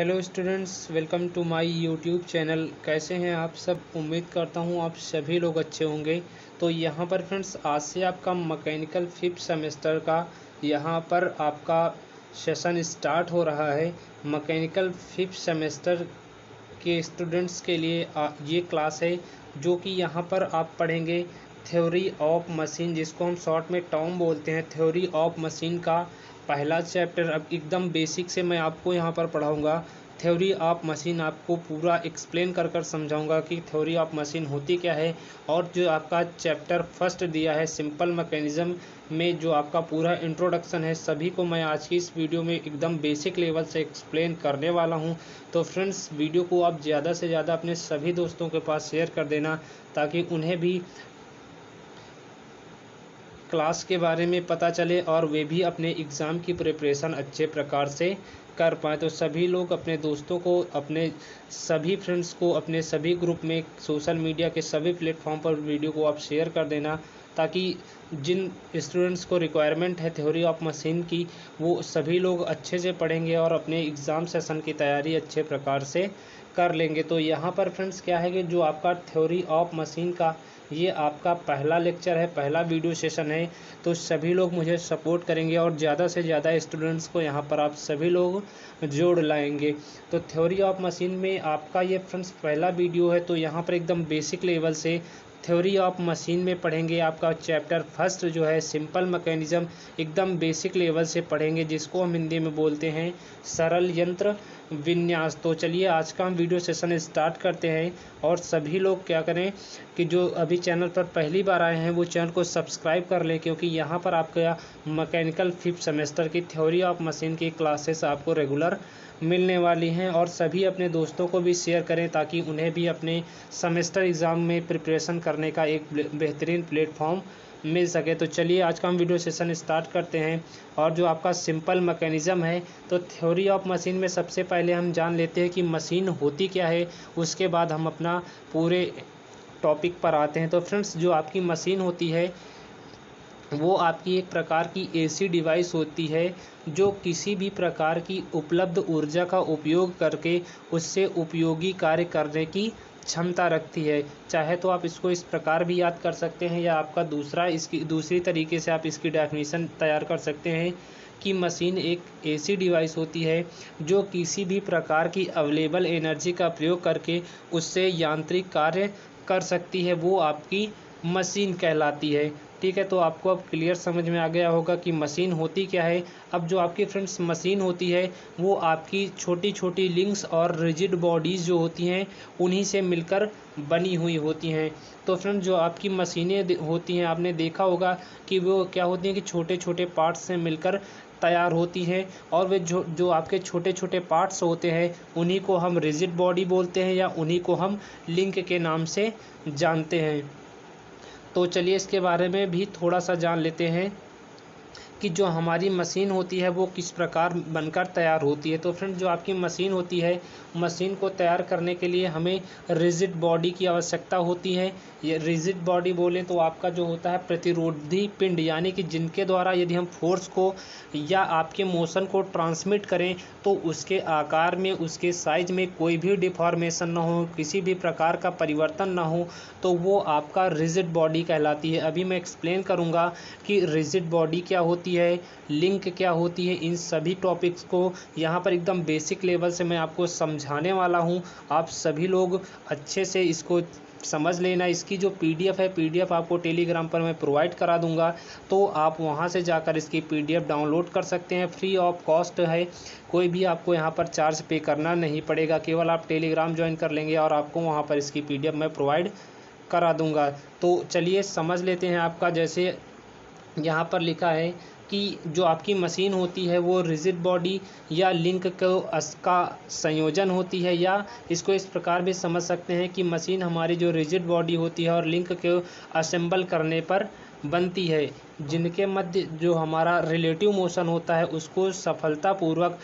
Hello students, welcome to my YouTube channel. कैसे हैं आप सब? उम्मीद करता हूं आप सभी लोग अच्छे होंगे। तो यहां पर फ्रेंड्स, आज से आपका मैकेनिकल 5th सेमेस्टर का यहां पर आपका सेशन स्टार्ट हो रहा है। मैकेनिकल 5th सेमेस्टर के स्टूडेंट्स के लिए ये क्लास है, जो कि यहाँ पर आप पढ़ेंगे थ्योरी ऑफ मशीन, जिसको हम शॉर्ट में टॉम बोलते हैं। थ्योरी ऑफ मशीन का पहला चैप्टर अब एकदम बेसिक से मैं आपको यहाँ पर पढ़ाऊँगा। थ्योरी ऑफ मशीन आपको पूरा एक्सप्लेन कर समझाऊंगा कि थ्योरी ऑफ मशीन होती क्या है। और जो आपका चैप्टर फर्स्ट दिया है सिंपल मैकेनिज्म में, जो आपका पूरा इंट्रोडक्शन है, सभी को मैं आज की इस वीडियो में एकदम बेसिक लेवल से एक्सप्लेन करने वाला हूं। तो फ्रेंड्स, वीडियो को आप ज़्यादा से ज़्यादा अपने सभी दोस्तों के पास शेयर कर देना, ताकि उन्हें भी क्लास के बारे में पता चले और वे भी अपने एग्ज़ाम की प्रिपरेशन अच्छे प्रकार से कर पाएँ। तो सभी लोग अपने दोस्तों को, अपने सभी फ्रेंड्स को, अपने सभी ग्रुप में, सोशल मीडिया के सभी प्लेटफॉर्म पर वीडियो को आप शेयर कर देना, ताकि जिन स्टूडेंट्स को रिक्वायरमेंट है थ्योरी ऑफ मशीन की, वो सभी लोग अच्छे से पढ़ेंगे और अपने एग्ज़ाम सेशन की तैयारी अच्छे प्रकार से कर लेंगे। तो यहाँ पर फ्रेंड्स क्या है कि जो आपका थ्योरी ऑफ मशीन का ये आपका पहला लेक्चर है, पहला वीडियो सेशन है। तो सभी लोग मुझे सपोर्ट करेंगे और ज़्यादा से ज़्यादा स्टूडेंट्स को यहाँ पर आप सभी लोग जोड़ लाएंगे। तो थ्योरी ऑफ मशीन में आपका ये फ्रेंड्स पहला वीडियो है। तो यहाँ पर एकदम बेसिक लेवल से थ्योरी ऑफ मशीन में पढ़ेंगे। आपका चैप्टर फर्स्ट जो है सिंपल मैकेनिज्म, एकदम बेसिक लेवल से पढ़ेंगे, जिसको हम हिंदी में बोलते हैं सरल यंत्र विन्यास। तो चलिए आज का हम वीडियो सेशन स्टार्ट करते हैं। और सभी लोग क्या करें कि जो अभी चैनल पर पहली बार आए हैं वो चैनल को सब्सक्राइब कर लें, क्योंकि यहाँ पर आपका मैकेनिकल 5th सेमेस्टर की थ्योरी ऑफ मशीन की क्लासेस आपको रेगुलर मिलने वाली हैं। और सभी अपने दोस्तों को भी शेयर करें, ताकि उन्हें भी अपने सेमेस्टर एग्ज़ाम में प्रिपरेशन करने का एक बेहतरीन प्लेटफॉर्म मिल सके। तो चलिए आज का हम वीडियो सेशन स्टार्ट करते हैं। और जो आपका सिंपल मैकेनिज़्म है, तो थ्योरी ऑफ मशीन में सबसे पहले हम जान लेते हैं कि मशीन होती क्या है, उसके बाद हम अपना पूरे टॉपिक पर आते हैं। तो फ्रेंड्स, जो आपकी मशीन होती है वो आपकी एक प्रकार की ऐसी डिवाइस होती है जो किसी भी प्रकार की उपलब्ध ऊर्जा का उपयोग करके उससे उपयोगी कार्य करने की क्षमता रखती है। चाहे तो आप इसको इस प्रकार भी याद कर सकते हैं, या आपका दूसरी तरीके से आप इसकी डेफिनेशन तैयार कर सकते हैं कि मशीन एक ऐसी डिवाइस होती है जो किसी भी प्रकार की अवेलेबल एनर्जी का प्रयोग करके उससे यांत्रिक कार्य कर सकती है, वो आपकी मशीन कहलाती है। ठीक है, तो आपको अब क्लियर समझ में आ गया होगा कि मशीन होती क्या है। अब जो आपकी फ्रेंड्स मशीन होती है वो आपकी छोटी छोटी लिंक्स और रिजिड बॉडीज़ जो होती हैं उन्हीं से मिलकर बनी हुई होती हैं। तो फ्रेंड्स, जो आपकी मशीनें होती हैं, आपने देखा होगा कि वो क्या होती हैं कि छोटे छोटे पार्ट्स से मिलकर तैयार होती हैं। और वे जो आपके छोटे छोटे पार्ट्स होते हैं उन्हीं को हम रिजिड बॉडी बोलते हैं, या उन्हीं को हम लिंक के नाम से जानते हैं। तो चलिए इसके बारे में भी थोड़ा सा जान लेते हैं कि जो हमारी मशीन होती है वो किस प्रकार बनकर तैयार होती है। तो फ्रेंड, जो आपकी मशीन होती है, मशीन को तैयार करने के लिए हमें रिजिड बॉडी की आवश्यकता होती है। ये रिजिड बॉडी बोलें तो आपका जो होता है प्रतिरोधी पिंड, यानी कि जिनके द्वारा यदि हम फोर्स को या आपके मोशन को ट्रांसमिट करें तो उसके आकार में, उसके साइज में कोई भी डिफॉर्मेशन ना हो, किसी भी प्रकार का परिवर्तन ना हो, तो वो आपका रिजिड बॉडी कहलाती है। अभी मैं एक्सप्लेन करूँगा कि रिजिड बॉडी क्या होती है, लिंक क्या होती है। इन सभी टॉपिक्स को यहाँ पर एकदम बेसिक लेवल से मैं आपको समझाने वाला हूँ। आप सभी लोग अच्छे से इसको समझ लेना। इसकी जो पीडीएफ है, पीडीएफ आपको टेलीग्राम पर मैं प्रोवाइड करा दूंगा, तो आप वहां से जाकर इसकी पीडीएफ डाउनलोड कर सकते हैं। फ्री ऑफ कॉस्ट है, कोई भी आपको यहाँ पर चार्ज पे करना नहीं पड़ेगा। केवल आप टेलीग्राम ज्वाइन कर लेंगे और आपको वहाँ पर इसकी पीडीएफ मैं प्रोवाइड करा दूंगा। तो चलिए समझ लेते हैं। आपका जैसे यहाँ पर लिखा है कि जो आपकी मशीन होती है वो रिजिड बॉडी या लिंक का संयोजन होती है, या इसको इस प्रकार भी समझ सकते हैं कि मशीन हमारी जो रिजिड बॉडी होती है और लिंक को असेंबल करने पर बनती है, जिनके मध्य जो हमारा रिलेटिव मोशन होता है उसको सफलतापूर्वक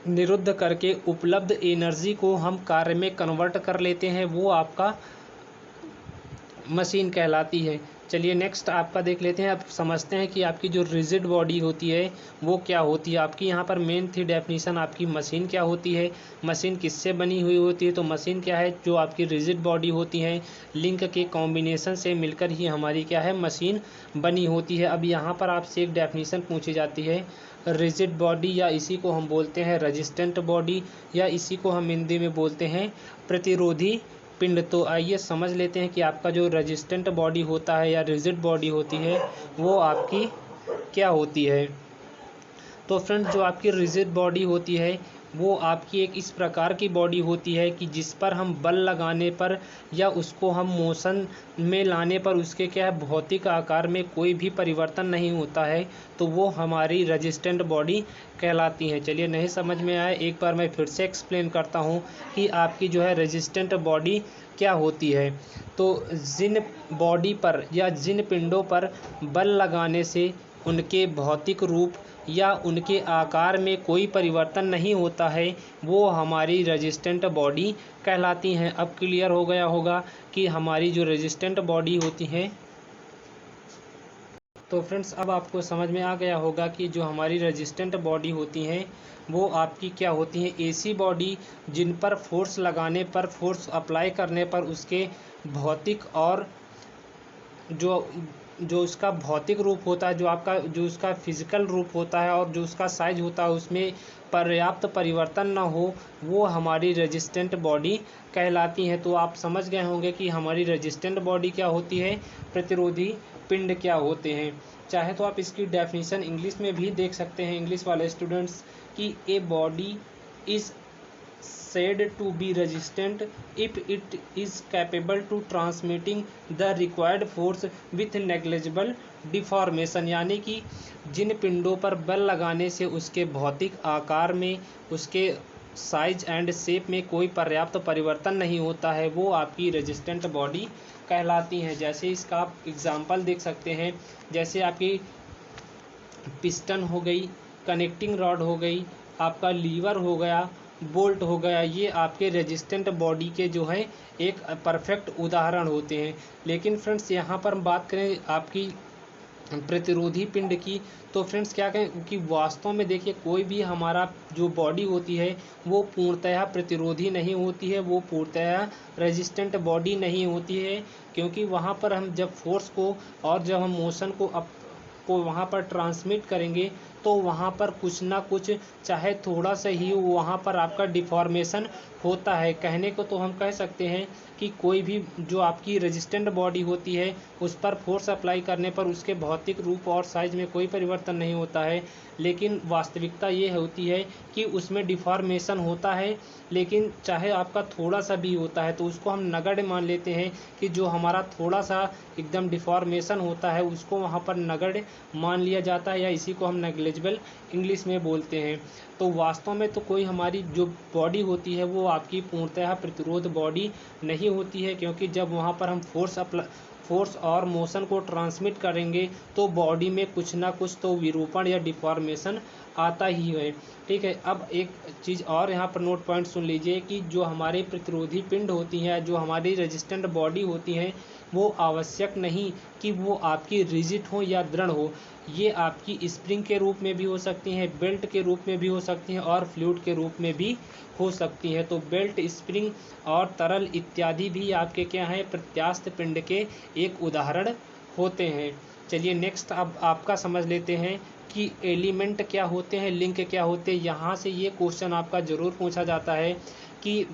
निरुद्ध करके उपलब्ध एनर्जी को हम कार्य में कन्वर्ट कर लेते हैं, वो आपका मशीन कहलाती है। चलिए नेक्स्ट आपका देख लेते हैं। अब समझते हैं कि आपकी जो रिजिड बॉडी होती है वो क्या होती है। आपकी यहाँ पर मेन थी डेफिनेशन आपकी मशीन क्या होती है, मशीन किससे बनी हुई होती है। तो मशीन क्या है, जो आपकी रिजिड बॉडी होती है लिंक के कॉम्बिनेशन से मिलकर ही हमारी क्या है मशीन बनी होती है। अब यहाँ पर आपसे एक डेफिनेशन पूछी जाती है रिजिड बॉडी, या इसी को हम बोलते हैं रेजिस्टेंट बॉडी, या इसी को हम हिंदी में बोलते हैं प्रतिरोधी पिंड। तो आइए समझ लेते हैं कि आपका जो रेजिस्टेंट बॉडी होता है या रिजिड बॉडी होती है वो आपकी क्या होती है। तो फ्रेंड्स जो आपकी रिजिड बॉडी होती है वो आपकी एक इस प्रकार की बॉडी होती है कि जिस पर हम बल लगाने पर या उसको हम मोशन में लाने पर उसके क्या है भौतिक आकार में कोई भी परिवर्तन नहीं होता है, तो वो हमारी रेजिस्टेंट बॉडी कहलाती हैं। चलिए नहीं समझ में आया, एक बार मैं फिर से एक्सप्लेन करता हूँ कि आपकी जो है रेजिस्टेंट बॉडी क्या होती है। तो जिन बॉडी पर या जिन पिंडों पर बल लगाने से उनके भौतिक रूप या उनके आकार में कोई परिवर्तन नहीं होता है वो हमारी रेजिस्टेंट बॉडी कहलाती हैं। अब क्लियर हो गया होगा कि हमारी जो रेजिस्टेंट बॉडी होती है। तो फ्रेंड्स अब आपको समझ में आ गया होगा कि जो हमारी रेजिस्टेंट बॉडी होती हैं वो आपकी क्या होती हैं, ऐसी बॉडी जिन पर फोर्स लगाने पर, फोर्स अप्लाई करने पर उसके भौतिक और जो उसका भौतिक रूप होता है, जो उसका फिजिकल रूप होता है और जो उसका साइज होता है उसमें पर्याप्त परिवर्तन ना हो, वो हमारी रेजिस्टेंट बॉडी कहलाती हैं। तो आप समझ गए होंगे कि हमारी रेजिस्टेंट बॉडी क्या होती है, प्रतिरोधी पिंड क्या होते हैं। चाहे तो आप इसकी डेफिनेशन इंग्लिश में भी देख सकते हैं, इंग्लिश वाले स्टूडेंट्स, कि a body is said to be resistant if it is capable to transmitting the required force with negligible deformation। यानी कि जिन पिंडों पर बल लगाने से उसके भौतिक आकार में, उसके साइज एंड शेप में कोई पर्याप्त परिवर्तन नहीं होता है वो आपकी रेजिस्टेंट बॉडी कहलाती हैं। जैसे इसका आप एग्जांपल देख सकते हैं, जैसे आपकी पिस्टन हो गई, कनेक्टिंग रॉड हो गई, आपका लीवर हो गया, बोल्ट हो गया, ये आपके रेजिस्टेंट बॉडी के जो है एक परफेक्ट उदाहरण होते हैं। लेकिन फ्रेंड्स यहाँ पर हम बात करें आपकी प्रतिरोधी पिंड की, तो फ्रेंड्स क्या कहें कि वास्तव में देखिए कोई भी हमारा जो बॉडी होती है वो पूर्णतः प्रतिरोधी नहीं होती है, वो पूर्णतः रेजिस्टेंट बॉडी नहीं होती है, क्योंकि वहाँ पर हम जब फोर्स को और जब हम मोशन को वहाँ पर ट्रांसमिट करेंगे तो वहाँ पर कुछ ना कुछ, चाहे थोड़ा सा ही, वहाँ पर आपका डिफॉर्मेशन होता है। कहने को तो हम कह सकते हैं कि कोई भी जो आपकी रेजिस्टेंट बॉडी होती है उस पर फोर्स अप्लाई करने पर उसके भौतिक रूप और साइज में कोई परिवर्तन नहीं होता है, लेकिन वास्तविकता ये होती है कि उसमें डिफॉर्मेशन होता है। लेकिन चाहे आपका थोड़ा सा भी होता है तो उसको हम नगण्य मान लेते हैं कि जो हमारा थोड़ा सा एकदम डिफॉर्मेशन होता है उसको वहाँ पर नगण्य मान लिया जाता है, या इसी को हम नेग्लिजिबल इंग्लिश में बोलते हैं। तो वास्तव में तो कोई हमारी जो बॉडी होती है वो आपकी पूर्णतः प्रतिरोध बॉडी नहीं होती है, क्योंकि जब वहाँ पर हम फोर्स और मोशन को ट्रांसमिट करेंगे तो बॉडी में कुछ ना कुछ तो विरूपण या डिफॉर्मेशन आता ही है। ठीक है, अब एक चीज़ और यहाँ पर नोट पॉइंट सुन लीजिए कि जो हमारी प्रतिरोधी पिंड होती हैं, जो हमारी रेजिस्टेंट बॉडी होती हैं, वो आवश्यक नहीं कि वो आपकी रिजिड हो या दृढ़ हो, ये आपकी स्प्रिंग के रूप में भी हो सकती हैं, बेल्ट के रूप में भी हो सकती हैं और फ्लूइड के रूप में भी हो सकती हैं। तो बेल्ट, स्प्रिंग और तरल इत्यादि भी आपके क्या हैं, प्रत्यास्थ पिंड के एक उदाहरण होते हैं। चलिए नेक्स्ट अब आपका समझ लेते हैं कि एलिमेंट क्या होते हैं, लिंक क्या होते हैं। यहाँ से ये क्वेश्चन आपका ज़रूर पूछा जाता है कि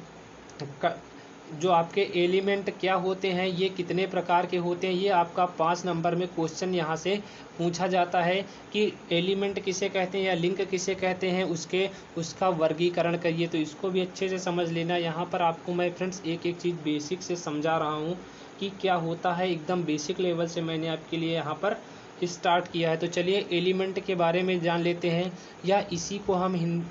जो आपके एलिमेंट क्या होते हैं, ये कितने प्रकार के होते हैं। ये आपका 5 नंबर में क्वेश्चन यहाँ से पूछा जाता है कि एलिमेंट किसे कहते हैं या लिंक किसे कहते हैं, उसका वर्गीकरण करिए। तो इसको भी अच्छे से समझ लेना। यहाँ पर आपको मैं फ्रेंड्स एक एक चीज़ बेसिक से समझा रहा हूँ कि क्या होता है, एकदम बेसिक लेवल से मैंने आपके लिए यहाँ पर स्टार्ट किया है। तो चलिए एलिमेंट के बारे में जान लेते हैं, या इसी को हम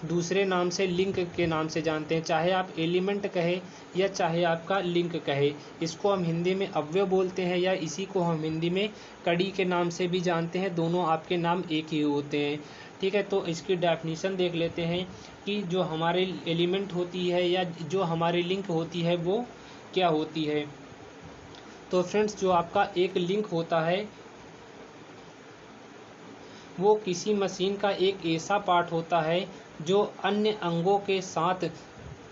दूसरे नाम से लिंक के नाम से जानते हैं। चाहे आप एलिमेंट कहे या चाहे आपका लिंक कहे, इसको हम हिंदी में अवयव बोलते हैं, या इसी को हम हिंदी में कड़ी के नाम से भी जानते हैं। दोनों आपके नाम एक ही होते हैं। ठीक है, तो इसकी डेफिनेशन देख लेते हैं कि जो हमारे एलिमेंट होती है या जो हमारी लिंक होती है वो क्या होती है। तो फ्रेंड्स जो आपका एक लिंक होता है वो किसी मशीन का एक ऐसा पार्ट होता है जो अन्य अंगों के साथ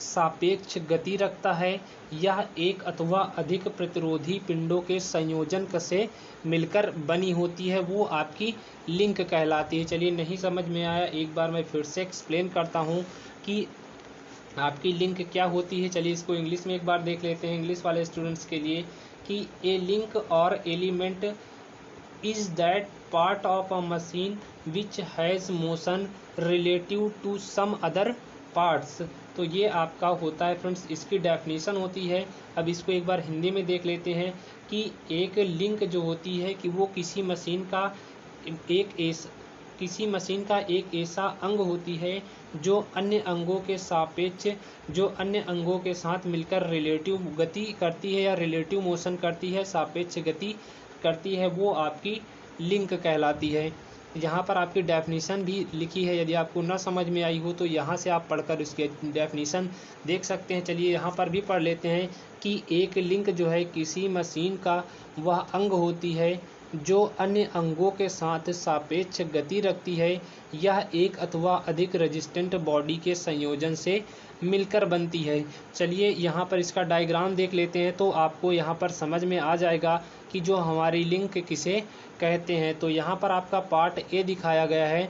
सापेक्ष गति रखता है। यह एक अथवा अधिक प्रतिरोधी पिंडों के संयोजन से मिलकर बनी होती है, वो आपकी लिंक कहलाती है। चलिए नहीं समझ में आया, एक बार मैं फिर से एक्सप्लेन करता हूँ कि आपकी लिंक क्या होती है। चलिए इसको इंग्लिश में एक बार देख लेते हैं इंग्लिश वाले स्टूडेंट्स के लिए कि ए लिंक और element is that part of a machine which has motion relative to some other parts। तो ये आपका होता है फ्रेंड्स, इसकी डेफिनेशन होती है। अब इसको एक बार हिंदी में देख लेते हैं कि एक लिंक जो होती है कि वो किसी मशीन का एक ऐसा अंग होती है जो अन्य अंगों के सापेक्ष, जो अन्य अंगों के साथ मिलकर रिलेटिव गति करती है या रिलेटिव मोशन करती है, सापेक्ष गति करती है, वो आपकी लिंक कहलाती है। यहाँ पर आपकी डेफिनेशन भी लिखी है, यदि आपको ना समझ में आई हो तो यहाँ से आप पढ़कर उसके डेफिनेशन देख सकते हैं। चलिए यहाँ पर भी पढ़ लेते हैं कि एक लिंक जो है किसी मशीन का वह अंग होती है जो अन्य अंगों के साथ सापेक्ष गति रखती है। यह एक अथवा अधिक रेजिस्टेंट बॉडी के संयोजन से मिलकर बनती है। चलिए यहाँ पर इसका डायग्राम देख लेते हैं तो आपको यहाँ पर समझ में आ जाएगा कि जो हमारी लिंक किसे कहते हैं। तो यहाँ पर आपका पार्ट ए दिखाया गया है,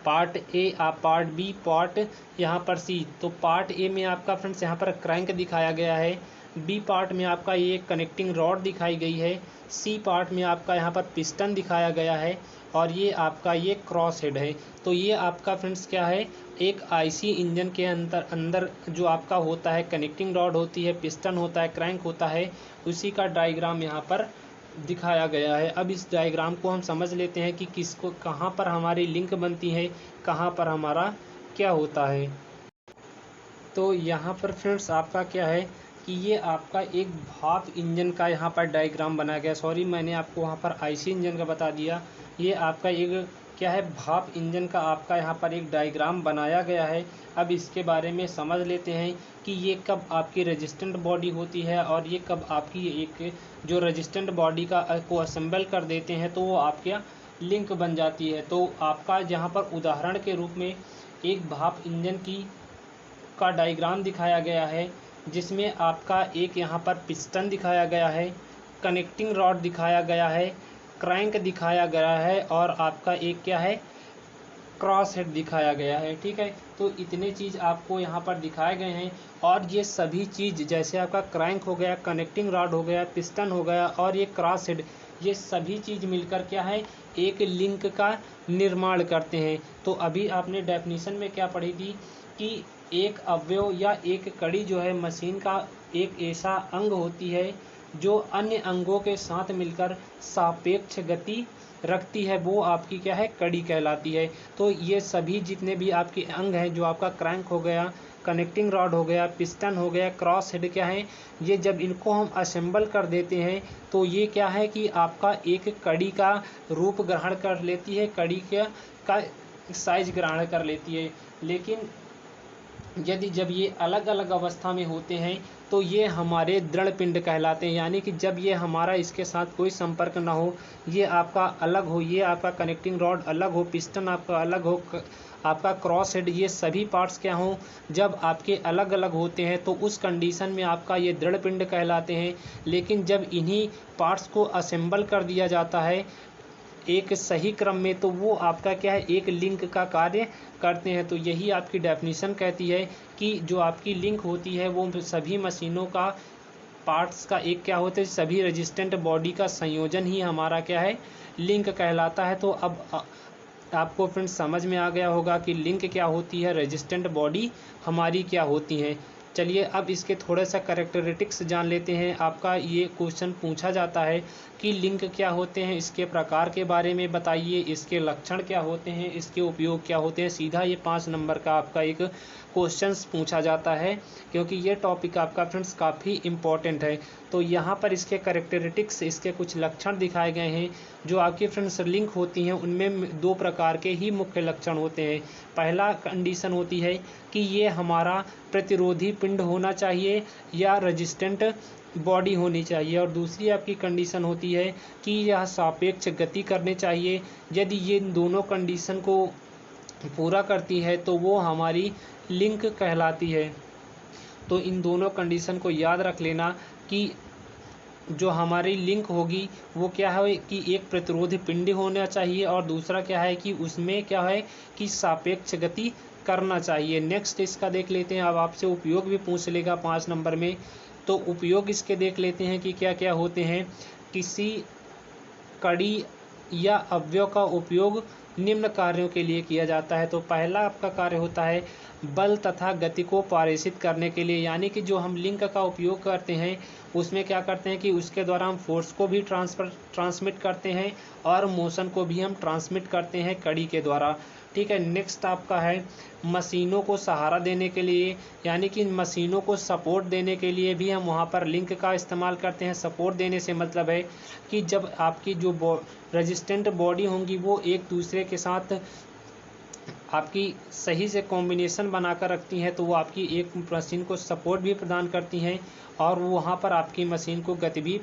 part A, part B, part यहाँ पर सी। तो पार्ट ए में आपका फ्रेंड्स यहाँ पर क्रैंक दिखाया गया है, बी पार्ट में आपका ये कनेक्टिंग रॉड दिखाई गई है, सी पार्ट में आपका यहाँ पर पिस्टन दिखाया गया है और ये आपका ये क्रॉस हेड है। तो ये आपका फ्रेंड्स क्या है, एक आईसी इंजन के अंदर जो आपका होता है कनेक्टिंग रॉड होती है, पिस्टन होता है, क्रैंक होता है, उसी का डायग्राम यहाँ पर दिखाया गया है। अब इस डायग्राम को हम समझ लेते हैं कि किसको कहाँ पर हमारी लिंक बनती है, कहाँ पर हमारा क्या होता है। तो यहाँ पर फ्रेंड्स आपका क्या है कि ये आपका एक भाप इंजन का यहाँ पर डायग्राम बनाया गया। सॉरी, मैंने आपको वहाँ पर आईसी इंजन का बता दिया। ये आपका एक क्या है, भाप इंजन का आपका यहाँ पर एक डायग्राम बनाया गया है। अब इसके बारे में समझ लेते हैं कि ये कब आपकी रेजिस्टेंट बॉडी होती है और ये कब आपकी एक जो रेजिस्टेंट बॉडी का को असेंबल कर देते हैं तो वो आपके लिंक बन जाती है। तो आपका यहाँ पर उदाहरण के रूप में एक भाप इंजन का डायग्राम दिखाया गया है जिसमें आपका एक यहाँ पर पिस्टन दिखाया गया है, कनेक्टिंग रॉड दिखाया गया है, क्रैंक दिखाया गया है और आपका एक क्या है, क्रॉस हेड दिखाया गया है। ठीक है, तो इतने चीज़ आपको यहाँ पर दिखाए गए हैं और ये सभी चीज़ जैसे आपका क्रैंक हो गया, कनेक्टिंग रॉड हो गया, पिस्टन हो गया और ये क्रॉस हेड, ये सभी चीज़ मिलकर क्या है, एक लिंक का निर्माण करते हैं। तो अभी आपने डेफिनेशन में क्या पढ़ी थी कि एक अवयव या एक कड़ी जो है मशीन का एक ऐसा अंग होती है जो अन्य अंगों के साथ मिलकर सापेक्ष गति रखती है, वो आपकी क्या है, कड़ी कहलाती है। तो ये सभी जितने भी आपके अंग हैं, जो आपका क्रैंक हो गया, कनेक्टिंग रॉड हो गया, पिस्टन हो गया, क्रॉस हेड क्या है, ये जब इनको हम असेंबल कर देते हैं तो ये क्या है कि आपका एक कड़ी का रूप ग्रहण कर लेती है, कड़ी का साइज ग्रहण कर लेती है। लेकिन यदि जब ये अलग अलग अवस्था में होते हैं तो ये हमारे दृढ़ पिंड कहलाते हैं। यानी कि जब ये हमारा इसके साथ कोई संपर्क ना हो, ये आपका अलग हो, ये आपका कनेक्टिंग रॉड अलग हो, पिस्टन आपका अलग हो, आपका क्रॉस हेड, ये सभी पार्ट्स क्या हों, जब आपके अलग अलग होते हैं तो उस कंडीशन में आपका ये दृढ़ पिंड कहलाते हैं। लेकिन जब इन्हीं पार्ट्स को असेंबल कर दिया जाता है एक सही क्रम में, तो वो आपका क्या है, एक लिंक का कार्य करते हैं। तो यही आपकी डेफिनेशन कहती है कि जो आपकी लिंक होती है वो सभी मशीनों का पार्ट्स का एक क्या होता है, सभी रेजिस्टेंट बॉडी का संयोजन ही हमारा क्या है, लिंक कहलाता है। तो अब आपको फ्रेंड्स समझ में आ गया होगा कि लिंक क्या होती है, रेजिस्टेंट बॉडी हमारी क्या होती हैं। चलिए अब इसके थोड़ा सा कैरेक्टरिस्टिक्स जान लेते हैं। आपका ये क्वेश्चन पूछा जाता है कि लिंक क्या होते हैं, इसके प्रकार के बारे में बताइए, इसके लक्षण क्या होते हैं, इसके उपयोग क्या होते हैं। सीधा ये 5 नंबर का आपका एक क्वेश्चंस पूछा जाता है, क्योंकि ये टॉपिक आपका फ्रेंड्स काफ़ी इम्पॉर्टेंट है। तो यहाँ पर इसके कैरेक्टरिस्टिक्स, इसके कुछ लक्षण दिखाए गए हैं। जो आपकी फ्रेंड्स लिंक होती हैं उनमें 2 प्रकार के ही मुख्य लक्षण होते हैं। पहला कंडीशन होती है कि ये हमारा प्रतिरोधी पिंड होना चाहिए या रेजिस्टेंट बॉडी होनी चाहिए। और दूसरी आपकी कंडीशन होती है कि यह सापेक्ष गति करने चाहिए। यदि ये दोनों कंडीशन को पूरा करती है तो वो हमारी लिंक कहलाती है। तो इन दोनों कंडीशन को याद रख लेना कि जो हमारी लिंक होगी वो क्या है कि एक प्रतिरोधी पिंड होना चाहिए और दूसरा क्या है कि उसमें क्या है कि सापेक्ष गति करना चाहिए। नेक्स्ट इसका देख लेते हैं। अब आपसे उपयोग भी पूछ लेगा 5 नंबर में, तो उपयोग इसके देख लेते हैं कि क्या क्या होते हैं। किसी कड़ी या अवयव का उपयोग निम्न कार्यों के लिए किया जाता है। तो पहला आपका कार्य होता है बल तथा गति को पारेषित करने के लिए, यानी कि जो हम लिंक का उपयोग करते हैं उसमें क्या करते हैं कि उसके द्वारा हम फोर्स को भी ट्रांसमिट करते हैं और मोशन को भी हम ट्रांसमिट करते हैं कड़ी के द्वारा। ठीक है। नेक्स्ट आपका है मशीनों को सहारा देने के लिए, यानी कि मशीनों को सपोर्ट देने के लिए भी हम वहाँ पर लिंक का इस्तेमाल करते हैं। सपोर्ट देने से मतलब है कि जब आपकी जो रेजिस्टेंट बॉडी होंगी वो एक दूसरे के साथ आपकी सही से कॉम्बिनेशन बनाकर रखती हैं तो वो आपकी एक मशीन को सपोर्ट भी प्रदान करती हैं और वहाँ पर आपकी मशीन को गति भी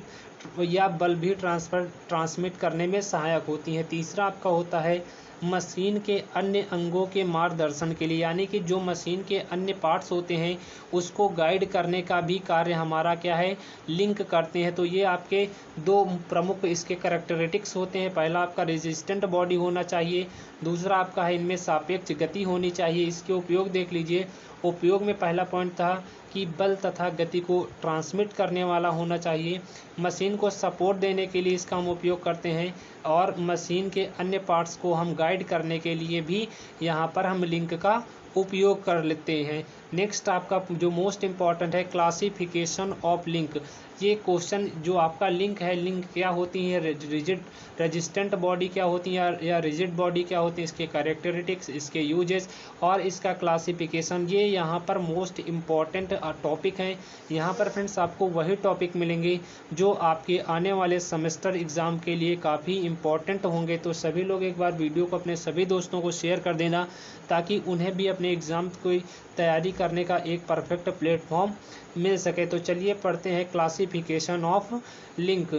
या बल भी ट्रांसमिट करने में सहायक होती हैं। तीसरा आपका होता है मशीन के अन्य अंगों के मार्गदर्शन के लिए, यानी कि जो मशीन के अन्य पार्ट्स होते हैं उसको गाइड करने का भी कार्य हमारा क्या है, लिंक करते हैं। तो ये आपके दो प्रमुख इसके कैरेक्टरिस्टिक्स होते हैं। पहला आपका रेजिस्टेंट बॉडी होना चाहिए, दूसरा आपका है इनमें सापेक्ष गति होनी चाहिए। इसके उपयोग देख लीजिए। उपयोग में पहला पॉइंट था कि बल तथा गति को ट्रांसमिट करने वाला होना चाहिए। मशीन को सपोर्ट देने के लिए इसका हम उपयोग करते हैं और मशीन के अन्य पार्ट्स को हम गाइड करने के लिए भी यहाँ पर हम लिंक का उपयोग कर लेते हैं। नेक्स्ट आपका जो मोस्ट इम्पॉर्टेंट है क्लासिफिकेशन ऑफ लिंक। ये क्वेश्चन जो आपका लिंक है, लिंक क्या होती है, रिजिड रेजिस्टेंट बॉडी क्या होती है या रिजिड बॉडी क्या होती है, इसके कैरेक्टरिस्टिक्स, इसके यूजेस और इसका क्लासिफिकेशन, ये यहाँ पर मोस्ट इम्पॉर्टेंट टॉपिक हैं। यहाँ पर फ्रेंड्स आपको वही टॉपिक मिलेंगे जो आपके आने वाले सेमेस्टर एग्ज़ाम के लिए काफ़ी इम्पॉर्टेंट होंगे। तो सभी लोग एक बार वीडियो को अपने सभी दोस्तों को शेयर कर देना ताकि उन्हें भी अपने एग्ज़ाम की तैयारी करने का एक परफेक्ट प्लेटफॉर्म मिल सके। तो चलिए पढ़ते हैं क्लासिफिकेशन ऑफ लिंक।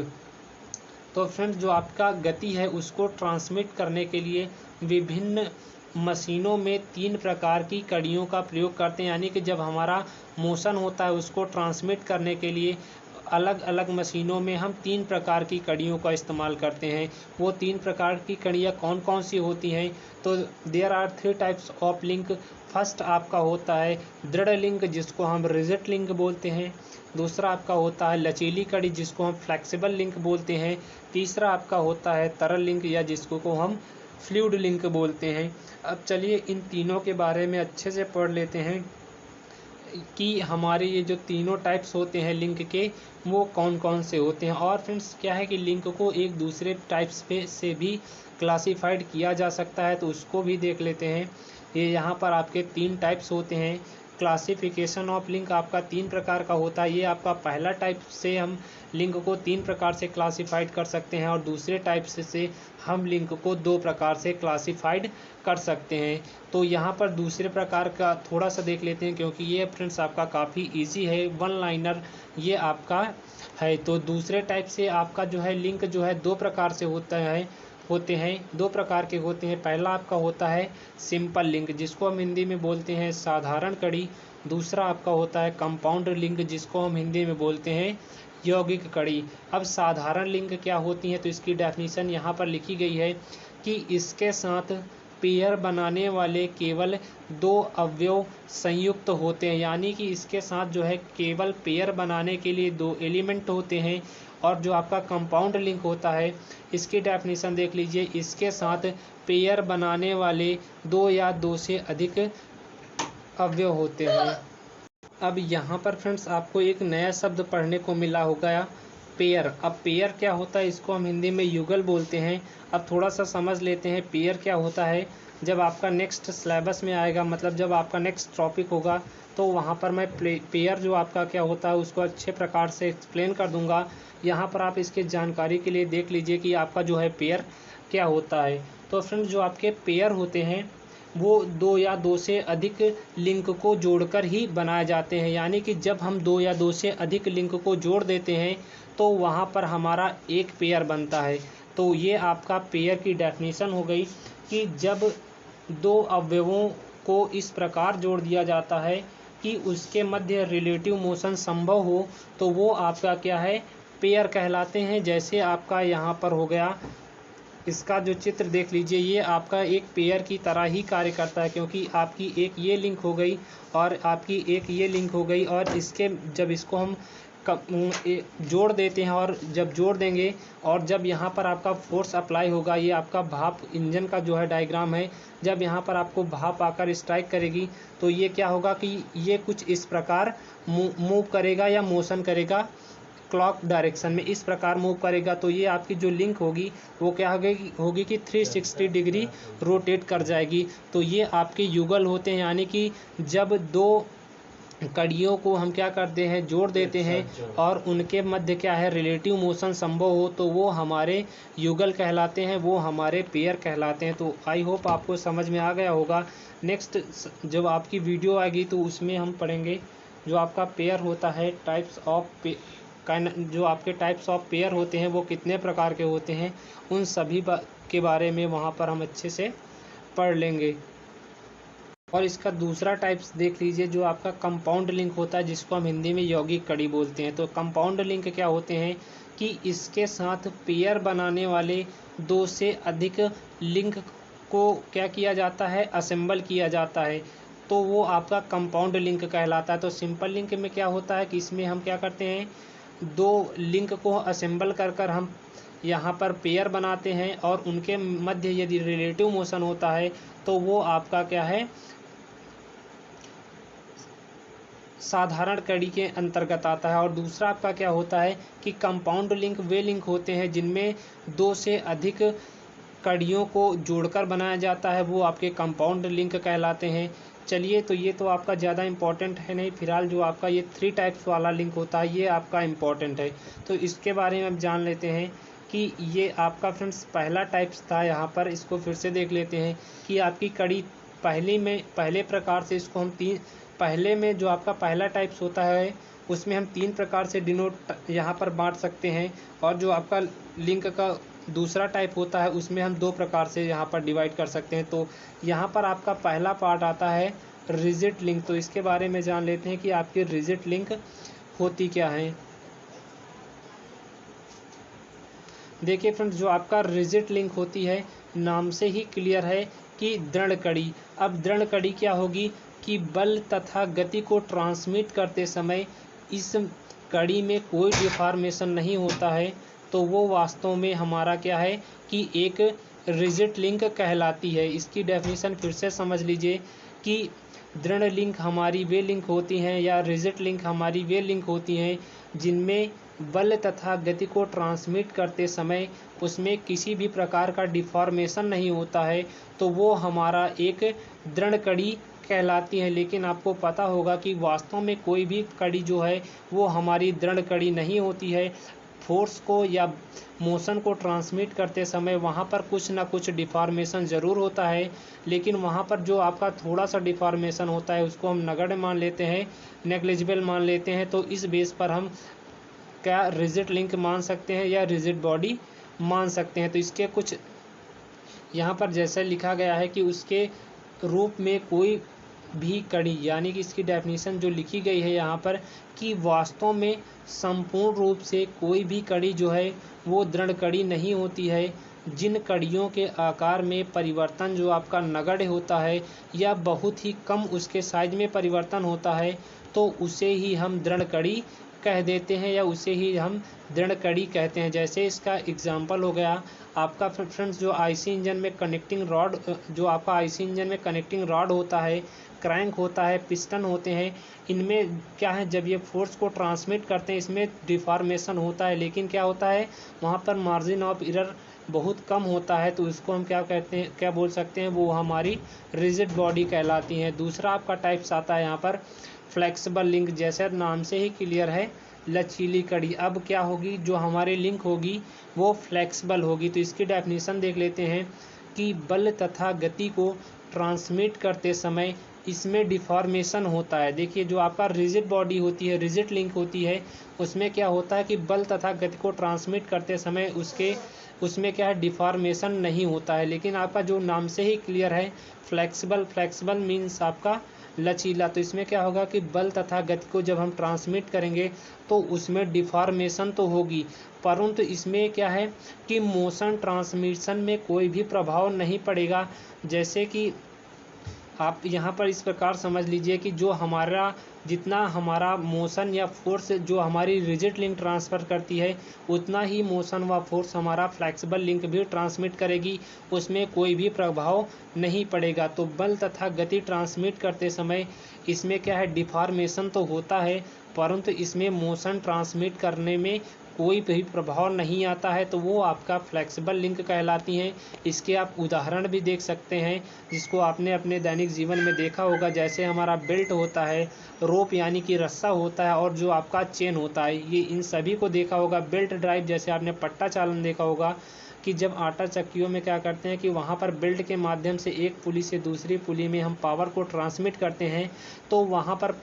तो फ्रेंड्स जो आपका गति है उसको ट्रांसमिट करने के लिए विभिन्न मशीनों में 3 प्रकार की कड़ियों का प्रयोग करते हैं, यानी कि जब हमारा मोशन होता है उसको ट्रांसमिट करने के लिए अलग अलग मशीनों में हम 3 प्रकार की कड़ियों का इस्तेमाल करते हैं। वो 3 प्रकार की कड़ियाँ कौन कौन सी होती हैं? तो there are 3 types of link. First आपका होता है दृढ़ लिंक जिसको हम रिजिड लिंक बोलते हैं। दूसरा आपका होता है लचीली कड़ी जिसको हम फ्लेक्सिबल लिंक बोलते हैं। तीसरा आपका होता है तरल लिंक या जिसको हम फ्लूइड लिंक बोलते हैं। अब चलिए इन तीनों के बारे में अच्छे से पढ़ लेते हैं कि हमारे ये जो तीनों टाइप्स होते हैं लिंक के वो कौन कौन से होते हैं। और फ्रेंड्स क्या है कि लिंक को एक दूसरे टाइप्स पे से भी क्लासिफाइड किया जा सकता है, तो उसको भी देख लेते हैं। ये यहाँ पर आपके 3 टाइप्स होते हैं। क्लासिफिकेशन ऑफ लिंक आपका 3 प्रकार का होता है। ये आपका पहला टाइप से हम लिंक को 3 प्रकार से क्लासिफाइड कर सकते हैं और दूसरे टाइप से हम लिंक को 2 प्रकार से क्लासिफाइड कर सकते हैं। तो यहाँ पर दूसरे प्रकार का थोड़ा सा देख लेते हैं क्योंकि ये फ्रेंड्स आपका काफ़ी इजी है, 1 लाइनर ये आपका है। तो दूसरे टाइप से आपका जो है लिंक जो है 2 प्रकार से होते हैं 2 प्रकार के होते हैं। पहला आपका होता है सिंपल लिंक जिसको हम हिंदी में बोलते हैं साधारण कड़ी। दूसरा आपका होता है कंपाउंड लिंक जिसको हम हिंदी में बोलते हैं यौगिक कड़ी। अब साधारण लिंक क्या होती है तो इसकी डेफिनेशन यहाँ पर लिखी गई है कि इसके साथ पेयर बनाने वाले केवल 2 अवयव संयुक्त होते हैं, यानी कि इसके साथ जो है केवल पेयर बनाने के लिए 2 एलिमेंट होते हैं। और जो आपका कंपाउंड लिंक होता है इसकी डेफिनेशन देख लीजिए, इसके साथ पेयर बनाने वाले 2 या 2 से अधिक अवयव होते हैं। अब यहाँ पर फ्रेंड्स आपको एक नया शब्द पढ़ने को मिला होगा पेयर। अब पेयर क्या होता है इसको हम हिंदी में युगल बोलते हैं। अब थोड़ा सा समझ लेते हैं पेयर क्या होता है। जब आपका नेक्स्ट सिलेबस में आएगा, मतलब जब आपका नेक्स्ट टॉपिक होगा तो वहाँ पर मैं पेयर जो आपका क्या होता है उसको अच्छे प्रकार से एक्सप्लेन कर दूँगा। यहाँ पर आप इसकी जानकारी के लिए देख लीजिए कि आपका जो है पेयर क्या होता है। तो फ्रेंड्स जो आपके पेयर होते हैं वो दो या दो से अधिक लिंक को जोड़कर ही बनाए जाते हैं। यानी कि जब हम दो या दो से अधिक लिंक को जोड़ देते हैं तो वहाँ पर हमारा एक पेयर बनता है। तो ये आपका पेयर की डेफिनेशन हो गई कि जब दो अवयवों को इस प्रकार जोड़ दिया जाता है कि उसके मध्य रिलेटिव मोशन संभव हो, तो वो आपका क्या है, पेयर कहलाते हैं। जैसे आपका यहाँ पर हो गया, इसका जो चित्र देख लीजिए, ये आपका एक पेयर की तरह ही कार्य करता है, क्योंकि आपकी एक ये लिंक हो गई और आपकी एक ये लिंक हो गई, और इसके जब इसको हम जोड़ देते हैं और जब जोड़ देंगे और जब यहाँ पर आपका फोर्स अप्लाई होगा, ये आपका भाप इंजन का जो है डायग्राम है, जब यहाँ पर आपको भाप आकर स्ट्राइक करेगी तो ये क्या होगा कि ये कुछ इस प्रकार मूव करेगा या मोशन करेगा क्लॉक डायरेक्शन में, इस प्रकार मूव करेगा। तो ये आपकी जो लिंक होगी वो क्या होगी कि 360 डिग्री रोटेट कर जाएगी। तो ये आपके युगल होते हैं, यानी कि जब दो कड़ियों को हम क्या करते हैं, जोड़ देते हैं और उनके मध्य क्या है, रिलेटिव मोशन संभव हो, तो वो हमारे युगल कहलाते हैं, वो हमारे पेयर कहलाते हैं। तो आई होप आपको समझ में आ गया होगा। नेक्स्ट जब आपकी वीडियो आएगी तो उसमें हम पढ़ेंगे जो आपका पेयर होता है, जो आपके टाइप्स ऑफ पेयर होते हैं वो कितने प्रकार के होते हैं, उन सभी के बारे में वहाँ पर हम अच्छे से पढ़ लेंगे। और इसका दूसरा टाइप्स देख लीजिए, जो आपका कंपाउंड लिंक होता है, जिसको हम हिंदी में यौगिक कड़ी बोलते हैं। तो कंपाउंड लिंक क्या होते हैं कि इसके साथ पेयर बनाने वाले दो से अधिक लिंक को क्या किया जाता है, असेंबल किया जाता है, तो वो आपका कंपाउंड लिंक कहलाता है। तो सिंपल लिंक में क्या होता है कि इसमें हम क्या करते हैं, दो लिंक को असेंबल कर हम यहाँ पर पेयर बनाते हैं और उनके मध्य यदि रिलेटिव मोशन होता है तो वो आपका क्या है, साधारण कड़ी के अंतर्गत आता है। और दूसरा आपका क्या होता है कि कंपाउंड लिंक वे लिंक होते हैं जिनमें दो से अधिक कड़ियों को जोड़कर बनाया जाता है, वो आपके कंपाउंड लिंक कहलाते हैं। चलिए, तो ये तो आपका ज़्यादा इम्पोर्टेंट है नहीं, फिलहाल जो आपका ये 3 टाइप्स वाला लिंक होता है ये आपका इम्पोर्टेंट है। तो इसके बारे में हम जान लेते हैं कि ये आपका फ्रेंड्स पहला टाइप्स था। यहाँ पर इसको फिर से देख लेते हैं कि आपकी कड़ी पहले प्रकार से इसको हम पहले में जो आपका पहला टाइप्स होता है उसमें हम 3 प्रकार से डिनोट यहाँ पर बांट सकते हैं, और जो आपका लिंक का दूसरा टाइप होता है उसमें हम 2 प्रकार से यहाँ पर डिवाइड कर सकते हैं। तो यहाँ पर आपका पहला पार्ट आता है रिजिड लिंक। तो इसके बारे में जान लेते हैं कि आपकी रिजिड लिंक होती क्या है। देखिए फ्रेंड्स, जो आपका रिजिड लिंक होती है, नाम से ही क्लियर है कि दृढ़ कड़ी। अब दृढ़ कड़ी क्या होगी कि बल तथा गति को ट्रांसमिट करते समय इस कड़ी में कोई डिफॉर्मेशन नहीं होता है, तो वो वास्तव में हमारा क्या है कि एक रिजिड लिंक कहलाती है। इसकी डेफिनेशन फिर से समझ लीजिए कि दृढ़ लिंक हमारी वे लिंक होती हैं या रिजिड लिंक हमारी वे लिंक होती हैं जिनमें बल तथा गति को ट्रांसमिट करते समय उसमें किसी भी प्रकार का डिफॉर्मेशन नहीं होता है, तो वो हमारा एक दृढ़ कड़ी कहलाती है। लेकिन आपको पता होगा कि वास्तव में कोई भी कड़ी जो है वो हमारी दृढ़ कड़ी नहीं होती है। फोर्स को या मोशन को ट्रांसमिट करते समय वहाँ पर कुछ ना कुछ डिफॉर्मेशन ज़रूर होता है, लेकिन वहाँ पर जो आपका थोड़ा सा डिफॉर्मेशन होता है उसको हम नगण्य मान लेते हैं, नेग्लिजिबल मान लेते हैं। तो इस बेस पर हम क्या रिजिड लिंक मान सकते हैं या रिजिड बॉडी मान सकते हैं। तो इसके कुछ यहाँ पर जैसा लिखा गया है कि उसके रूप में कोई भी कड़ी, यानी कि इसकी डेफिनेशन जो लिखी गई है यहाँ पर कि वास्तव में संपूर्ण रूप से कोई भी कड़ी जो है वो दृढ़ कड़ी नहीं होती है। जिन कड़ियों के आकार में परिवर्तन जो आपका नगण्य होता है या बहुत ही कम उसके साइज में परिवर्तन होता है, तो उसे ही हम दृढ़ कड़ी कह देते हैं या उसे ही हम दृढ़ कड़ी कहते हैं। जैसे इसका एग्जाम्पल हो गया आपका फ्रेंड्स, जो आईसी इंजन में कनेक्टिंग रॉड, जो आपका आईसी इंजन में कनेक्टिंग रॉड होता है, क्रैंक होता है, पिस्टन होते हैं, इनमें क्या है, जब ये फोर्स को ट्रांसमिट करते हैं इसमें डिफॉर्मेशन होता है, लेकिन क्या होता है वहाँ पर मार्जिन ऑफ एरर बहुत कम होता है। तो इसको हम क्या कहते हैं, क्या बोल सकते हैं, वो हमारी रिजिड बॉडी कहलाती हैं। दूसरा आपका टाइप्स आता है यहाँ पर फ्लेक्सिबल लिंक। जैसे नाम से ही क्लियर है, लचीली कड़ी। अब क्या होगी, जो हमारी लिंक होगी वो फ्लेक्सिबल होगी। तो इसकी डेफिनेशन देख लेते हैं कि बल तथा गति को ट्रांसमिट करते समय इसमें डिफॉर्मेशन होता है। देखिए जो आपका रिजिड बॉडी होती है, रिजिड लिंक होती है, उसमें क्या होता है कि बल तथा गति को ट्रांसमिट करते समय उसमें क्या है, डिफॉर्मेशन नहीं होता है। लेकिन आपका जो नाम से ही क्लियर है, फ्लेक्सिबल, फ्लेक्सिबल मीन्स आपका लचीला। तो इसमें क्या होगा कि बल तथा गति को जब हम ट्रांसमिट करेंगे तो उसमें डिफॉर्मेशन तो होगी, परंतु इसमें क्या है कि मोशन ट्रांसमिशन में कोई भी प्रभाव नहीं पड़ेगा। जैसे कि आप यहाँ पर इस प्रकार समझ लीजिए कि जितना हमारा मोशन या फोर्स जो हमारी रिजिड लिंक ट्रांसफ़र करती है, उतना ही मोशन व फोर्स हमारा फ्लेक्सिबल लिंक भी ट्रांसमिट करेगी, उसमें कोई भी प्रभाव नहीं पड़ेगा। तो बल तथा गति ट्रांसमिट करते समय इसमें क्या है, डिफॉर्मेशन तो होता है, परंतु इसमें मोशन ट्रांसमिट करने में कोई भी प्रभाव नहीं आता है, तो वो आपका फ्लेक्सिबल लिंक कहलाती हैं। इसके आप उदाहरण भी देख सकते हैं, जिसको आपने अपने दैनिक जीवन में देखा होगा। जैसे हमारा बेल्ट होता है, रोप यानी कि रस्सा होता है, और जो आपका चेन होता है, ये इन सभी को देखा होगा। बेल्ट ड्राइव जैसे आपने पट्टा चालन देखा होगा कि जब आटा चक्कियों में क्या करते हैं कि वहाँ पर बेल्ट के माध्यम से एक पुली से दूसरी पुली में हम पावर को ट्रांसमिट करते हैं, तो वहाँ पर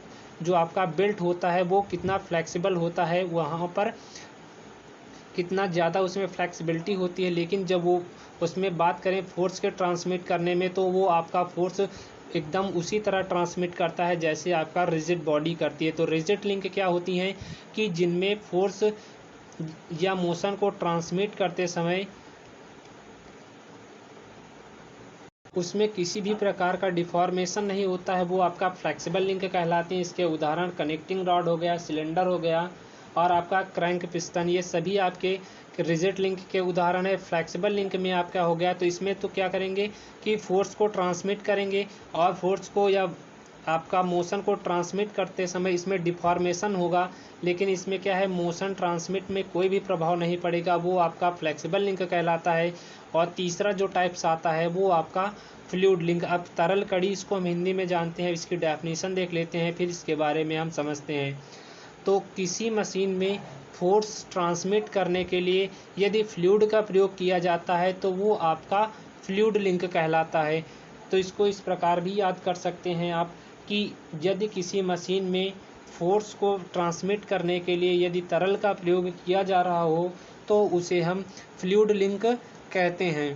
जो आपका बेल्ट होता है वो कितना फ्लेक्सिबल होता है, वहाँ पर कितना ज़्यादा उसमें फ्लेक्सिबिलिटी होती है। लेकिन जब वो उसमें बात करें फोर्स के ट्रांसमिट करने में, तो वो आपका फोर्स एकदम उसी तरह ट्रांसमिट करता है जैसे आपका रिजिड बॉडी करती है। तो रिजिड लिंक क्या होती हैं कि जिनमें फोर्स या मोशन को ट्रांसमिट करते समय उसमें किसी भी प्रकार का डिफॉर्मेशन नहीं होता है, वो आपका फ्लेक्सिबल लिंक कहलाते हैं। इसके उदाहरण कनेक्टिंग रॉड हो गया, सिलेंडर हो गया, और आपका क्रैंक पिस्टन, ये सभी आपके रिजिड लिंक के उदाहरण है। फ्लेक्सिबल लिंक में आपका हो गया, तो इसमें तो क्या करेंगे कि फोर्स को ट्रांसमिट करेंगे, और फोर्स को या आपका मोशन को ट्रांसमिट करते समय इसमें डिफॉर्मेशन होगा, लेकिन इसमें क्या है, मोशन ट्रांसमिट में कोई भी प्रभाव नहीं पड़ेगा, वो आपका फ्लेक्सिबल लिंक कहलाता है। और तीसरा जो टाइप्स आता है वो आपका फ्लूइड लिंक। अब तरल कड़ी, इसको हम हिंदी में जानते हैं, इसकी डेफिनेशन देख लेते हैं, फिर इसके बारे में हम समझते हैं। तो किसी मशीन में फोर्स ट्रांसमिट करने के लिए यदि फ्लूइड का प्रयोग किया जाता है तो वो आपका फ्लूइड लिंक कहलाता है। तो इसको इस प्रकार भी याद कर सकते हैं आप कि यदि किसी मशीन में फोर्स को ट्रांसमिट करने के लिए यदि तरल का प्रयोग किया जा रहा हो तो उसे हम फ्लूइड लिंक कहते हैं।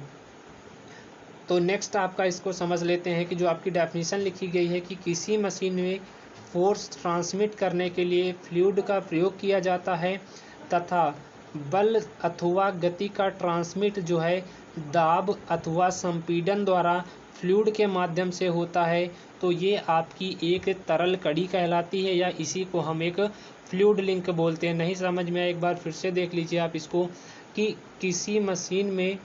तो नेक्स्ट आपका इसको समझ लेते हैं कि जो आपकी डेफिनेशन लिखी गई है कि किसी मशीन में फोर्स ट्रांसमिट करने के लिए फ्लूइड का प्रयोग किया जाता है तथा बल अथवा गति का ट्रांसमिट जो है दाब अथवा संपीड़न द्वारा फ्लूइड के माध्यम से होता है, तो ये आपकी एक तरल कड़ी कहलाती है, या इसी को हम एक फ्लूइड लिंक बोलते हैं। नहीं समझ में आया, एक बार फिर से देख लीजिए आप इसको कि किसी मशीन में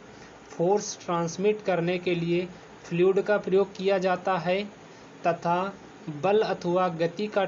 फोर्स ट्रांसमिट करने के लिए फ्लूइड का प्रयोग किया जाता है तथा बल अथवा गति का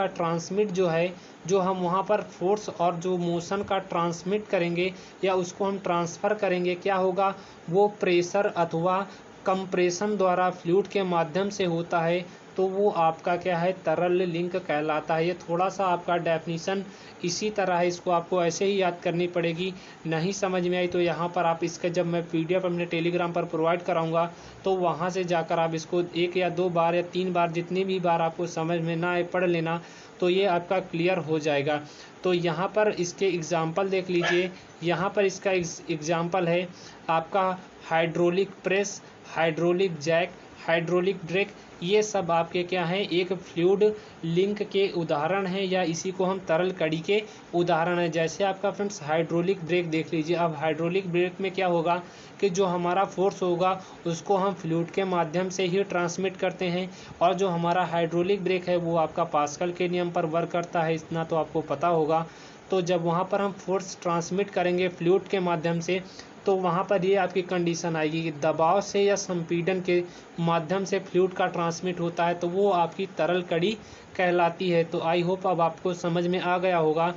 ट्रांसमिट जो है, जो हम वहाँ पर फोर्स और जो मोशन का ट्रांसमिट करेंगे या उसको हम ट्रांसफ़र करेंगे, क्या होगा, वो प्रेशर अथवा कंप्रेशन द्वारा फ्लूइड के माध्यम से होता है, तो वो आपका क्या है, तरल लिंक कहलाता है। ये थोड़ा सा आपका डेफिनेशन इसी तरह है, इसको आपको ऐसे ही याद करनी पड़ेगी। नहीं समझ में आई तो यहाँ पर आप इसका जब मैं PDF अपने टेलीग्राम पर प्रोवाइड कराऊंगा तो वहाँ से जाकर आप इसको 1 या 2 बार या 3 बार, जितनी भी बार आपको समझ में ना आए, पढ़ लेना, तो ये आपका क्लियर हो जाएगा। तो यहाँ पर इसके एग्जाम्पल देख लीजिए। यहाँ पर इसका एग्जाम्पल है आपका hydraulic press, hydraulic jack, hydraulic brake, ये सब आपके क्या हैं, एक फ्लूइड लिंक के उदाहरण हैं, या इसी को हम तरल कड़ी के उदाहरण हैं। जैसे आपका फ्रेंड्स हाइड्रोलिक ब्रेक देख लीजिए। अब हाइड्रोलिक ब्रेक में क्या होगा कि जो हमारा फोर्स होगा उसको हम फ्लूइड के माध्यम से ही ट्रांसमिट करते हैं, और जो हमारा हाइड्रोलिक ब्रेक है वो आपका पास्कल के नियम पर वर्क करता है, इतना तो आपको पता होगा। तो जब वहाँ पर हम फोर्स ट्रांसमिट करेंगे फ्लूइड के माध्यम से, तो वहाँ पर ये आपकी कंडीशन आएगी कि दबाव से या संपीड़न के माध्यम से फ्लूइड का ट्रांसमिट होता है, तो वो आपकी तरल कड़ी कहलाती है। तो आई होप अब आपको समझ में आ गया होगा।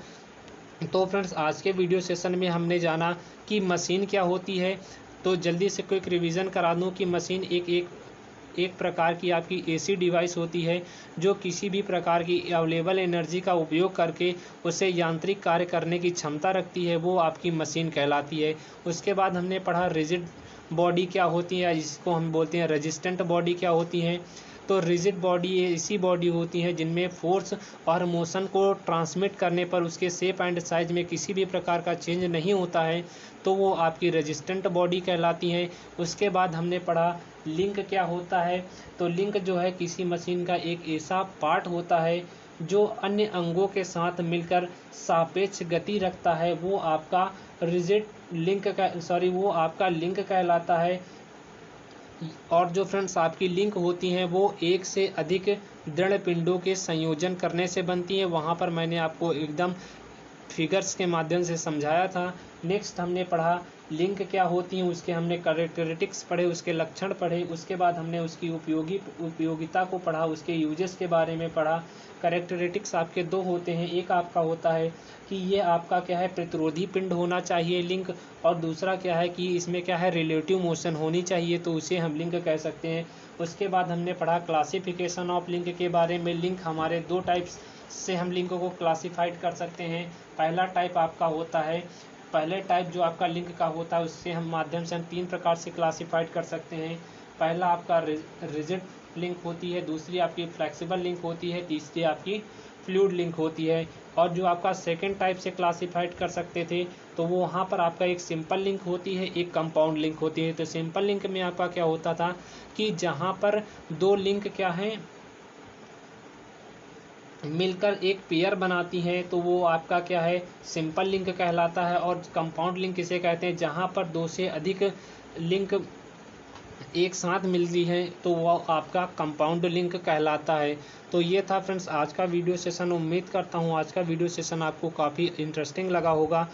तो फ्रेंड्स आज के वीडियो सेशन में हमने जाना कि मशीन क्या होती है। तो जल्दी से क्विक रिवीजन करा दूँ कि मशीन एक प्रकार की आपकी ऐसी डिवाइस होती है जो किसी भी प्रकार की अवेलेबल एनर्जी का उपयोग करके उसे यांत्रिक कार्य करने की क्षमता रखती है, वो आपकी मशीन कहलाती है। उसके बाद हमने पढ़ा रिजिड बॉडी क्या होती है, जिसको हम बोलते हैं रेजिस्टेंट बॉडी क्या होती हैं। तो रिजिड बॉडी ये ऐसी बॉडी होती है जिनमें फोर्स और मोशन को ट्रांसमिट करने पर उसके शेप एंड साइज में किसी भी प्रकार का चेंज नहीं होता है, तो वो आपकी रेजिस्टेंट बॉडी कहलाती है। उसके बाद हमने पढ़ा लिंक क्या होता है। तो लिंक जो है किसी मशीन का एक ऐसा पार्ट होता है जो अन्य अंगों के साथ मिलकर सापेक्ष गति रखता है, वो आपका रिजिड लिंक का वो आपका लिंक कहलाता है। और जो फ्रेंड्स आपकी लिंक होती हैं वो एक से अधिक दृढ़ पिंडों के संयोजन करने से बनती है। वहाँ पर मैंने आपको एकदम फिगर्स के माध्यम से समझाया था। नेक्स्ट हमने पढ़ा लिंक क्या होती हैं, उसके हमने कैरेक्टरिस्टिक्स पढ़े, उसके लक्षण पढ़े। उसके बाद हमने उसकी उपयोगिता को पढ़ा, उसके यूजेस के बारे में पढ़ा। कैरेक्टरिस्टिक्स आपके दो होते हैं, एक आपका होता है कि ये आपका क्या है प्रतिरोधी पिंड होना चाहिए लिंक, और दूसरा क्या है कि इसमें क्या है रिलेटिव मोशन होनी चाहिए, तो उसे हम लिंक कह सकते हैं। उसके बाद हमने पढ़ा क्लासिफिकेशन ऑफ लिंक के बारे में। लिंक हमारे दो टाइप्स से हम लिंक को क्लासिफाइड कर सकते हैं। पहला टाइप आपका होता है, पहले टाइप जो आपका लिंक का होता है उससे हम माध्यम से हम तीन प्रकार से क्लासिफाइड कर सकते हैं। पहला आपका रिजिड लिंक होती है, दूसरी आपकी फ्लेक्सिबल लिंक होती है, तीसरी आपकी फ्लूइड लिंक होती है। और जो आपका सेकेंड टाइप से क्लासिफाइड कर सकते थे तो वो वहाँ पर आपका एक सिंपल लिंक होती है, एक कंपाउंड लिंक होती है। तो सिंपल लिंक में आपका क्या होता था कि जहाँ पर दो लिंक क्या है मिलकर एक पेयर बनाती हैं तो वो आपका क्या है सिंपल लिंक कहलाता है। और कंपाउंड लिंक किसे कहते हैं, जहाँ पर दो से अधिक लिंक एक साथ मिलती है तो वो आपका कंपाउंड लिंक कहलाता है। तो ये था फ्रेंड्स आज का वीडियो सेशन। उम्मीद करता हूँ आज का वीडियो सेशन आपको काफ़ी इंटरेस्टिंग लगा होगा।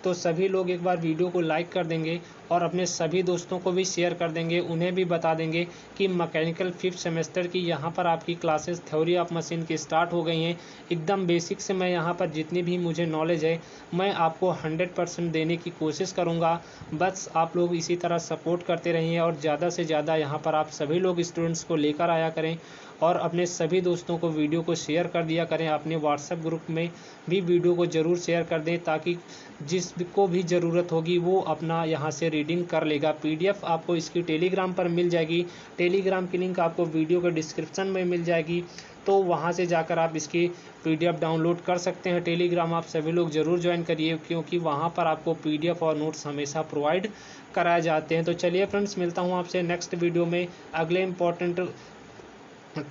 तो सभी लोग एक बार वीडियो को लाइक कर देंगे और अपने सभी दोस्तों को भी शेयर कर देंगे, उन्हें भी बता देंगे कि मैकेनिकल 5th सेमेस्टर की यहाँ पर आपकी क्लासेस थ्योरी ऑफ मशीन की स्टार्ट हो गई हैं। एकदम बेसिक से मैं यहाँ पर जितनी भी मुझे नॉलेज है मैं आपको 100% देने की कोशिश करूँगा। बस आप लोग इसी तरह सपोर्ट करते रहिए और ज़्यादा से ज़्यादा यहाँ पर आप सभी लोग स्टूडेंट्स को लेकर आया करें और अपने सभी दोस्तों को वीडियो को शेयर कर दिया करें। अपने व्हाट्सएप ग्रुप में भी वीडियो को ज़रूर शेयर कर दें ताकि जिसको भी ज़रूरत होगी वो अपना यहाँ से रीडिंग कर लेगा। पीडीएफ आपको इसकी टेलीग्राम पर मिल जाएगी, टेलीग्राम की लिंक आपको वीडियो के डिस्क्रिप्शन में मिल जाएगी, तो वहाँ से जाकर आप इसकी पीडीएफ डाउनलोड कर सकते हैं। टेलीग्राम आप सभी लोग ज़रूर ज्वाइन करिए क्योंकि वहाँ पर आपको पीडीएफ और नोट्स हमेशा प्रोवाइड कराए जाते हैं। तो चलिए फ्रेंड्स, मिलता हूँ आपसे नेक्स्ट वीडियो में अगले इम्पोर्टेंट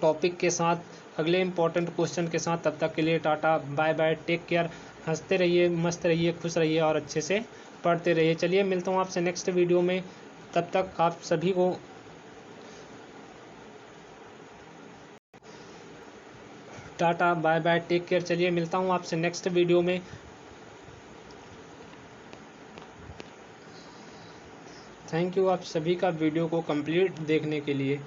टॉपिक के साथ, अगले इम्पोर्टेंट क्वेश्चन के साथ। तब तक के लिए ta ta bye bye, take care, हंसते रहिए, मस्त रहिए, खुश रहिए और अच्छे से पढ़ते रहिए। चलिए मिलता हूँ आपसे नेक्स्ट वीडियो में, तब तक आप सभी को ta ta bye bye, take care. चलिए मिलता हूँ आपसे नेक्स्ट वीडियो में। थैंक यू आप सभी का वीडियो को कंप्लीट देखने के लिए।